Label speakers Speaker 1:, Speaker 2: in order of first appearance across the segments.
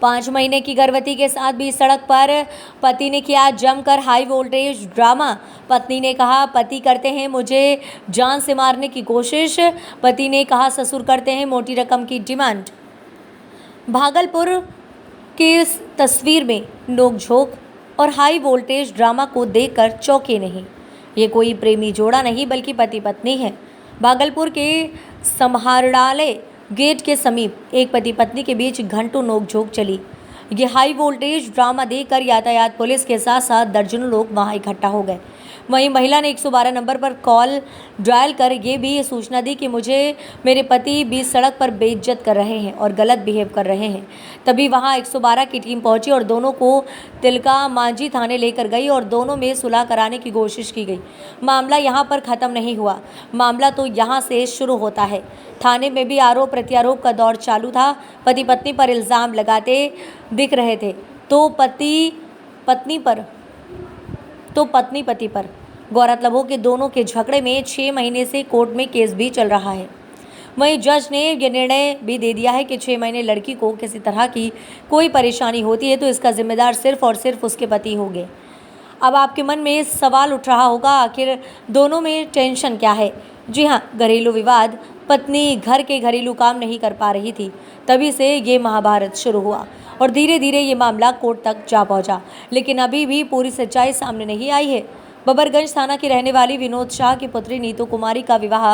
Speaker 1: 5 महीने की गर्भवती के साथ भी सड़क पर पति ने किया जमकर हाई वोल्टेज ड्रामा। पत्नी ने कहा पति करते हैं मुझे जान से मारने की कोशिश। पति ने कहा ससुर करते हैं मोटी रकम की डिमांड। भागलपुर की इस तस्वीर में नोकझोंक और हाई वोल्टेज ड्रामा को देखकर चौंके नहीं। ये कोई प्रेमी जोड़ा नहीं बल्कि पति पत्नी है। भागलपुर के समाहरणालय गेट के समीप एक पति पत्नी के बीच घंटों नोकझोंक चली। ये हाई वोल्टेज ड्रामा देखकर यातायात पुलिस के साथ साथ दर्जनों लोग वहां इकट्ठा हो गए। वहीं महिला ने 112 नंबर पर कॉल डायल कर ये भी सूचना दी कि मुझे मेरे पति बीच सड़क पर बेइज्जत कर रहे हैं और गलत बिहेव कर रहे हैं। तभी वहां 112 की टीम पहुंची और दोनों को तिलका मांझी थाने लेकर गई और दोनों में सुलह कराने की कोशिश की गई। मामला यहां पर ख़त्म नहीं हुआ, मामला तो यहां से शुरू होता है। थाने में भी आरोप प्रत्यारोप का दौर चालू था। पति पत्नी पर इल्ज़ाम लगाते दिख रहे थे तो पत्नी पति पर। गौरतलब हो कि दोनों के झगड़े में 6 महीने से कोर्ट में केस भी चल रहा है। वहीं जज ने यह निर्णय भी दे दिया है कि 6 महीने लड़की को किसी तरह की कोई परेशानी होती है तो इसका जिम्मेदार सिर्फ और सिर्फ उसके पति होंगे। अब आपके मन में सवाल उठ रहा होगा आखिर दोनों में टेंशन क्या है। जी हाँ, घरेलू विवाद। पत्नी घर के घरेलू काम नहीं कर पा रही थी, तभी से ये महाभारत शुरू हुआ और धीरे धीरे ये मामला कोर्ट तक जा पहुंचा। लेकिन अभी भी पूरी सच्चाई सामने नहीं आई है। बबरगंज थाना की रहने वाली विनोद शाह की पुत्री नीतू कुमारी का विवाह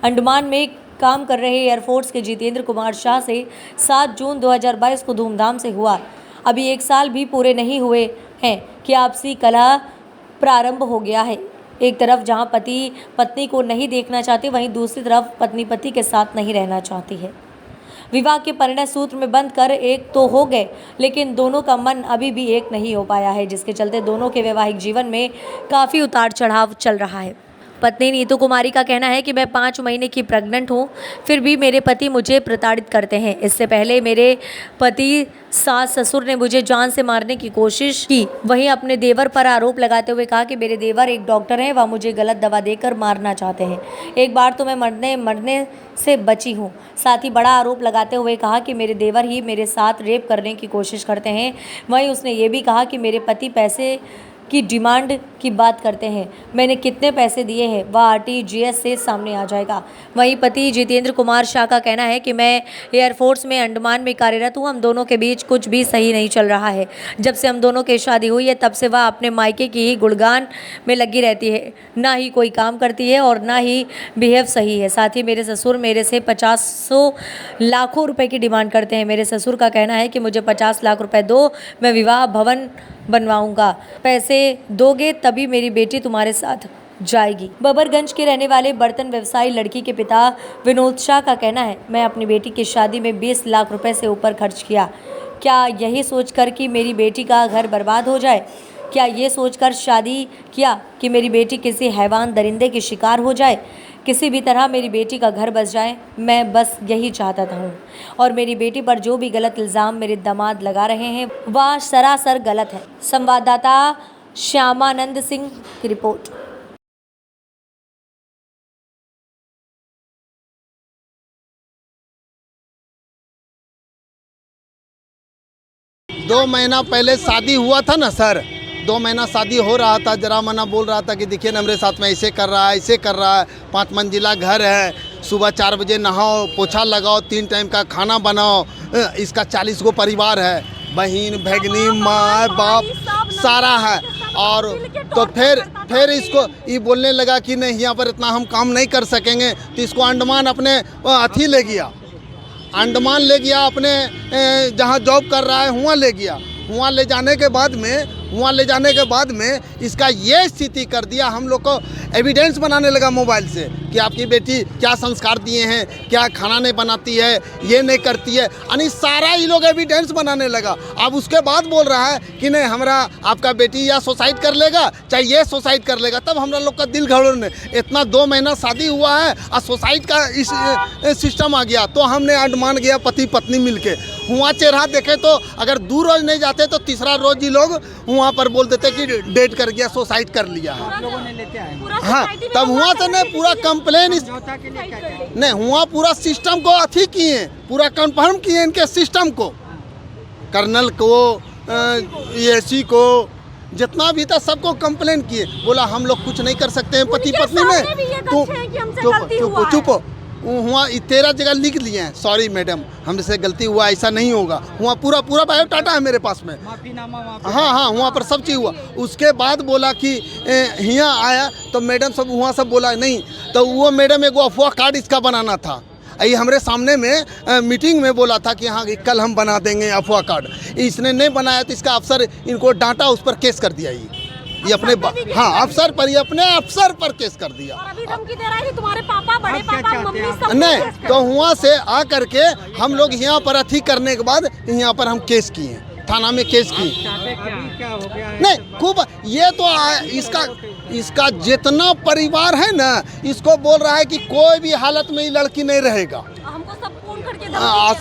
Speaker 1: अंडमान में काम कर रहे एयरफोर्स के जितेंद्र कुमार शाह से 7 जून 2022 को धूमधाम से हुआ। अभी 1 साल भी पूरे नहीं हुए हैं कि आपसी कलह प्रारंभ हो गया है। एक तरफ जहां पति पत्नी को नहीं देखना चाहते, वहीं दूसरी तरफ पत्नी पति के साथ नहीं रहना चाहती है। विवाह के परिणय सूत्र में बंद कर एक तो हो गए, लेकिन दोनों का मन अभी भी एक नहीं हो पाया है, जिसके चलते दोनों के वैवाहिक जीवन में काफ़ी उतार चढ़ाव चल रहा है। पत्नी नीतू कुमारी का कहना है कि मैं 5 महीने की प्रेग्नेंट हूँ, फिर भी मेरे पति मुझे प्रताड़ित करते हैं। इससे पहले मेरे पति सास ससुर ने मुझे जान से मारने की कोशिश की। वहीं अपने देवर पर आरोप लगाते हुए कहा कि मेरे देवर एक डॉक्टर हैं, वह मुझे गलत दवा देकर मारना चाहते हैं। एक बार तो मैं मरने से बची हूँ। साथ ही बड़ा आरोप लगाते हुए कहा कि मेरे देवर ही मेरे साथ रेप करने की कोशिश करते हैं। वहीं उसने ये भी कहा कि मेरे पति पैसे की डिमांड की बात करते हैं। मैंने कितने पैसे दिए हैं वह RTGS से सामने आ जाएगा। वहीं पति जितेंद्र कुमार शाह का कहना है कि मैं एयरफोर्स में अंडमान में कार्यरत हूँ। हम दोनों के बीच कुछ भी सही नहीं चल रहा है। जब से हम दोनों की शादी हुई है तब से वह अपने मायके की ही गुणगान में लगी रहती है, ना ही कोई काम करती है और ना ही बिहेव सही है। साथ ही मेरे ससुर मेरे से 50 लाखों रुपए की डिमांड करते हैं। मेरे ससुर का कहना है कि मुझे 50 लाख रुपए दो, मैं विवाह भवन बनवाऊंगा। पैसे दोगे तभी मेरी बेटी तुम्हारे साथ जाएगी। बबरगंज के रहने वाले बर्तन व्यवसायी लड़की के पिता विनोद शाह का कहना है, मैं अपनी बेटी की शादी में 20 लाख रुपए से ऊपर खर्च किया। क्या यही सोचकर कि मेरी बेटी का घर बर्बाद हो जाए? क्या ये सोचकर शादी किया कि मेरी बेटी किसी हैवान दरिंदे की शिकार हो जाए? किसी भी तरह मेरी बेटी का घर बस जाए, मैं बस यही चाहता था। और मेरी बेटी पर जो भी गलत इल्ज़ाम मेरे दामाद लगा रहे हैं वह सरासर गलत है। संवाददाता श्यामानंद सिंह की रिपोर्ट।
Speaker 2: 2 महीना पहले शादी हुआ था ना सर, 2 महीना शादी हो रहा था। जरा मना बोल रहा था कि देखिए ना मेरे साथ में ऐसे कर रहा है, ऐसे कर रहा है। 5 मंजिला घर है, सुबह 4 बजे नहाओ, पोछा लगाओ, 3 टाइम का खाना बनाओ। इसका 40 गो परिवार है, बहन भगनी माँ बाप सारा है। और तो फिर इसको ये बोलने लगा कि नहीं यहाँ पर इतना हम काम नहीं कर सकेंगे, तो इसको अंडमान अपने अथी ले गया, अंडमान ले गया, अपने जहाँ जॉब कर रहा है वहाँ ले गया। वहाँ ले जाने के बाद में इसका ये स्थिति कर दिया। हम लोग को एविडेंस बनाने लगा मोबाइल से कि आपकी बेटी क्या संस्कार दिए हैं, क्या खाना नहीं बनाती है, ये नहीं करती है, यानी सारा ये लोग एविडेंस बनाने लगा। अब उसके बाद बोल रहा है कि नहीं हमारा आपका बेटी या सुसाइड कर लेगा, चाहे ये सुसाइड कर लेगा। तब हम लोग का दिल घबराने, इतना 2 महीना शादी हुआ है और सुसाइड का इस सिस्टम आ गया। तो हमने अंडमान गया पति पत्नी मिलके, वहाँ चेहरा देखे तो अगर 2 रोज नहीं जाते तो तीसरा रोज ही लोग वहाँ पर बोल देते कि डेट कर गया, सुसाइड कर लिया है।
Speaker 3: आप लोगों ने लेते आए?
Speaker 2: हाँ, तब वहाँ से नहीं पूरा कंप्लेन नहीं, वहाँ पूरा सिस्टम को अथी किए, पूरा कंफर्म किए इनके सिस्टम को। कर्नल को, एसी को, जितना भी था सबको कंप्लेन किए। बोला हम लोग कुछ नहीं कर सकते हैं पति पत्नी में। चुप चुप हुआ 13 जगह लिख लिए हैं, सॉरी मैडम हमसे गलती हुआ, ऐसा नहीं होगा। वहाँ पूरा बायोडाटा है मेरे पास में, हाँ वहाँ पर सब चीज़ हुआ। उसके बाद बोला कि यहाँ आया तो मैडम सब वहाँ सब बोला नहीं, तो वो मैडम एगो अफवाह कार्ड इसका बनाना था। ये हमारे सामने में मीटिंग में बोला था कि हाँ कल हम बना देंगे अफवाह कार्ड। इसने नहीं बनाया तो इसका अफसर इनको डांटा, उस पर केस कर दिया। ये अपने हाँ अफसर पर, ये अपने अफसर पर केस कर दिया।
Speaker 3: और अभी धमकी दे रहा है कि तुम्हारे पापा, बड़े पापा, मम्मी सब
Speaker 2: नहीं, तो वहाँ से आ करके हम लोग यहाँ पर अथी करने के बाद यहाँ पर हम केस किए, थाना में केस किए।
Speaker 4: क्या हो गया है?
Speaker 2: नहीं खूब ये तो इसका जितना परिवार है ना, इसको बोल रहा है कि कोई भी हालत में ये लड़की नहीं रहेगा।
Speaker 3: हमको सब फोन करके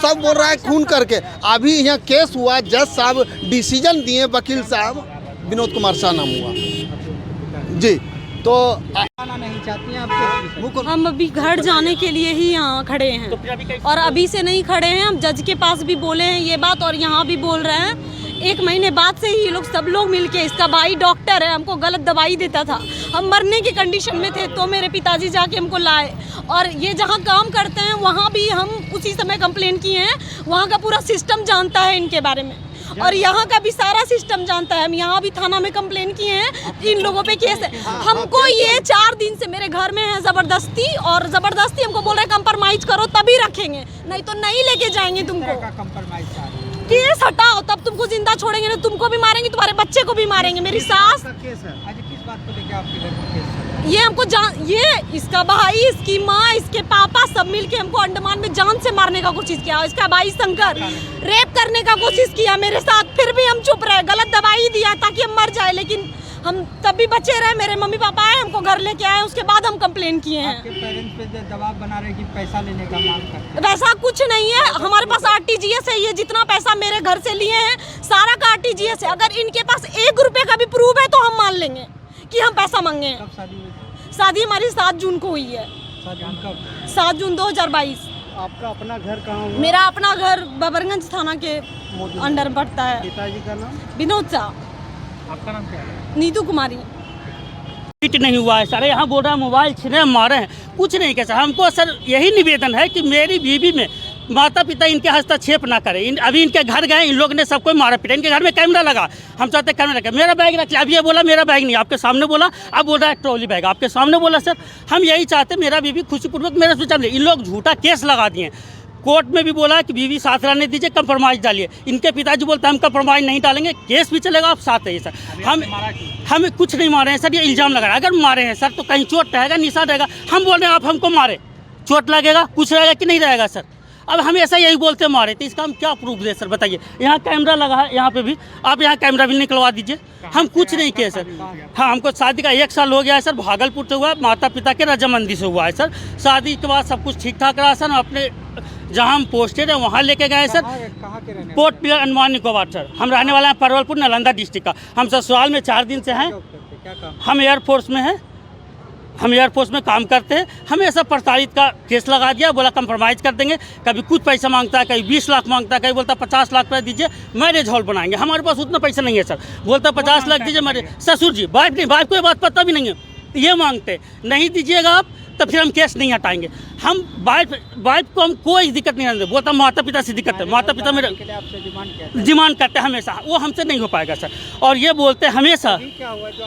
Speaker 2: सब बोल रहा है खून करके। अभी यहाँ केस हुआ, जज साहब डिसीजन दिए, वकील साहब विनोद कुमार शाह नाम हुआ जी। तो
Speaker 4: आना नहीं चाहती हैं आप?
Speaker 3: हम अभी घर जाने के लिए ही यहाँ खड़े हैं, और अभी से नहीं खड़े हैं, हम जज के पास भी बोले हैं ये बात, और यहाँ भी बोल रहे हैं। 1 महीने बाद से ही लोग सब लोग मिलके, इसका भाई डॉक्टर है, हमको गलत दवाई देता था, हम मरने की कंडीशन में थे, तो मेरे पिताजी जाके हमको लाए। और ये जहाँ काम करते हैं वहाँ भी हम उसी समय कंप्लेन किए हैं। वहाँ का पूरा सिस्टम जानता है इनके बारे में, और यहाँ का भी सारा सिस्टम जानता है। हम यहाँ भी थाना में कंप्लेन किए हैं, इन लोगों पे केस है। हमको ये 4 दिन से मेरे घर में है जबरदस्ती, और जबरदस्ती हमको बोल रहे हैं कंप्रोमाइज करो तभी रखेंगे, नहीं तो नहीं लेके जाएंगे तुमको। केस हटाओ तब तुमको जिंदा छोड़ेंगे, नहीं तुमको भी मारेंगे, तुम्हारे बच्चे को भी मारेंगे। मेरी सास
Speaker 4: केस है आज किस बात को लेके आपके घर में केस है?
Speaker 3: ये हमको ये इसका भाई, इसकी माँ, इसके पापा सब मिलके हमको अंडमान में जान से मारने का कोशिश किया। इसका भाई शंकर रेप करने का कोशिश किया मेरे साथ, फिर भी हम चुप रहे, गलत दवाई दिया ताकि हम मर जाए, लेकिन हम तब भी बचे रहे। मेरे मम्मी पापा आए, हमको घर लेके आए, उसके बाद हम कंप्लेन किए हैं।
Speaker 4: आपके पेरेंट्स पे दबाव बना रहे कि पैसा लेने का मांग करते हैं?
Speaker 3: वैसा कुछ नहीं है, हमारे पास RTGS है। ये जितना पैसा मेरे घर से लिए हैं सारा का RTGS है। अगर इनके पास 1 रुपए का भी प्रूफ है तो हम मान लेंगे कि हम पैसा मांगे हैं।
Speaker 4: कब शादी हुई थी?
Speaker 3: शादी हमारी 7 जून को हुई है,
Speaker 4: शादी कब?
Speaker 3: 7 जून 2022।
Speaker 4: आपका अपना घर कहाँ हुआ?
Speaker 3: मेरा अपना घर बबरगंज थाना के अंडर पड़ता है।
Speaker 4: पिताजी का नाम?
Speaker 3: विनोद शाह।
Speaker 4: आपका नाम क्या है?
Speaker 3: नीतू कुमारी।
Speaker 5: फिट नहीं हुआ है सर, यहाँ बोल रहा है मोबाइल छीने मारे हैं, कुछ नहीं कैसा। हमको सर यही निवेदन है कि मेरी बीवी में माता पिता इनके हस्तक्षेप ना करें। अभी इनके घर गए, इन लोग ने सबको मारा पीटा। इनके घर में कैमरा लगा, हम चाहते कैमरा लगा। मेरा बैग रख लिया, अब ये बोला मेरा बैग नहीं, आपके सामने बोला, अब बोल रहा है ट्रॉली बैग, आपके सामने बोला। सर हम यही चाहते, मेरा बीवी खुशीपूर्वक मेरे से चल। इन लोग झूठा केस लगा दिए, कोर्ट में भी बोला कि बीवी साथ रहने दीजिए, कंप्रोमाइज़ डालिए। इनके पिताजी बोलते हैं हम कंप्रोमाइज़ नहीं डालेंगे, केस भी चलेगा, आप साथ रहिए। सर हम कुछ नहीं मारे हैं सर, ये इल्ज़ाम लगा रहा है। अगर मारे हैं सर तो कहीं चोट रहेगा, निशान रहेगा। हम बोल रहे हैं आप हमको मारे, चोट लगेगा, कुछ रहेगा कि नहीं रहेगा सर? अब हम ऐसा यही बोलते मारे, तो इसका हम क्या प्रूफ दे सर बताइए? यहाँ कैमरा लगा है, यहाँ पे भी आप यहाँ कैमरा भी निकलवा दीजिए। हम कुछ नहीं किए सर। हाँ हमको शादी का 1 साल हो गया है सर, भागलपुर से हुआ, माता पिता के रजामंदी से हुआ है सर। शादी के बाद सब कुछ ठीक ठाक रहा सर। अपने जहाँ हम पोस्टेड है वहाँ लेके गए सर,
Speaker 4: कहाँ के रहने?
Speaker 5: Port pillar Andaman Nicobar sir. हम रहने वाले हैं परवलपुर, नालंदा डिस्ट्रिक्ट का। हम ससुराल में 4 दिन से हैं।
Speaker 4: क्या काम?
Speaker 5: हम एयरफोर्स में हैं, हम एयरफोर्स में काम करते हैं। हमें ऐसा प्रताड़ित का केस लगा दिया, बोला कंप्रोमाइज़ कर देंगे। कभी कुछ पैसा मांगता है, कभी 20 लाख मांगता है, कभी बोलता 50 लाख रुपये दीजिए मैरिज हॉल बनाएंगे। हमारे पास उतना पैसा नहीं है सर। बोलता 50 लाख दीजिए मेरे ससुर जी, वाइफ नहीं, वाइफ को ये बात पता भी नहीं है, ये मांगते नहीं दीजिएगा आप तो फिर हम केस नहीं हटाएंगे। हम वाइफ को हम कोई दिक्कत नहीं आने, बोलता माता पिता से दिक्कत है, माता पिता मेरे डिमांड करते हैं हमेशा, वो हमसे नहीं हो पाएगा सर। और ये बोलते हैं हमेशा।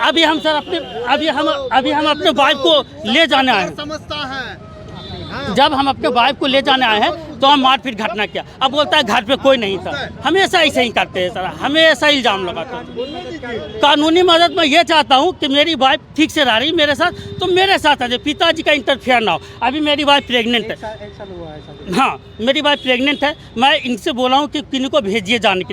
Speaker 5: अभी हम सर अपने अभी हम अपने वाइफ को ले जाने आए हैं।
Speaker 2: समझता है
Speaker 5: जब हम अपने वाइफ को ले जाने आए हैं तो हम मारपीट घटना किया। अब बोलता है घर पे कोई नहीं था। हमेशा ऐसे ही करते हैं सर, हमेशा इल्ज़ाम लगाते हैं। कानूनी मदद मैं ये चाहता हूँ कि मेरी वाइफ ठीक से रह रही मेरे साथ, तो मेरे साथ आ जाए, पिताजी का इंटरफेयर ना हो। अभी मेरी वाइफ प्रेग्नेंट है।
Speaker 4: एक साल हुआ है शादी?
Speaker 5: हाँ मेरी वाइफ प्रेग्नेंट है। मैं इनसे बोला हूँ कि किन्हीं को भेजिए, जाने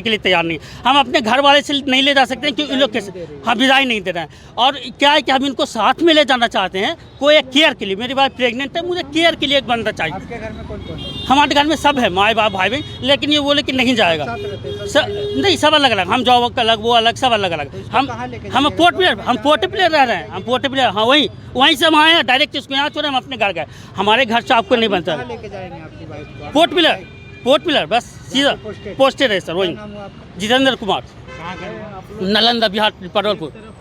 Speaker 5: के लिए तैयार नहीं। हम अपने घर वाले से नहीं ले जा सकते हैं क्योंकि इन लोग कैसे हम विदाई नहीं दे रहे हैं। और क्या है कि हम इनको साथ में ले जाना चाहते हैं, कोई एक केयर के लिए। मेरी वाइफ प्रेग्नेंट है, मुझे केयर के लिए एक बंदा चाहिए।
Speaker 4: आपके घर में कौन कौन है?
Speaker 5: हमारे घर में सब है, माँ बाप भाई बहन, लेकिन ये बोले कि नहीं जाएगा। नहीं सब अलग अलग, हम जॉब अलग, वो अलग, सब अलग अलग। हम पोर्ट प्लेयर रह रहे हैं, हम पोर्ट प्लेयर। हाँ वहीं से हम आए हैं, डायरेक्ट इसको यहाँ छोड़े, हम अपने घर गए। हमारे घर से आपको नहीं बनता।
Speaker 4: लेके जाएंगे आपकी वाइफ को?
Speaker 5: पोर्ट प्लेयर पोर्ट पिलर बस सीधा पोस्टेड है सर वही
Speaker 4: नाम हुआ आपका?
Speaker 5: जितेंद्र कुमार
Speaker 4: कहाँ का है?
Speaker 5: नालंदा बिहार परवलपुर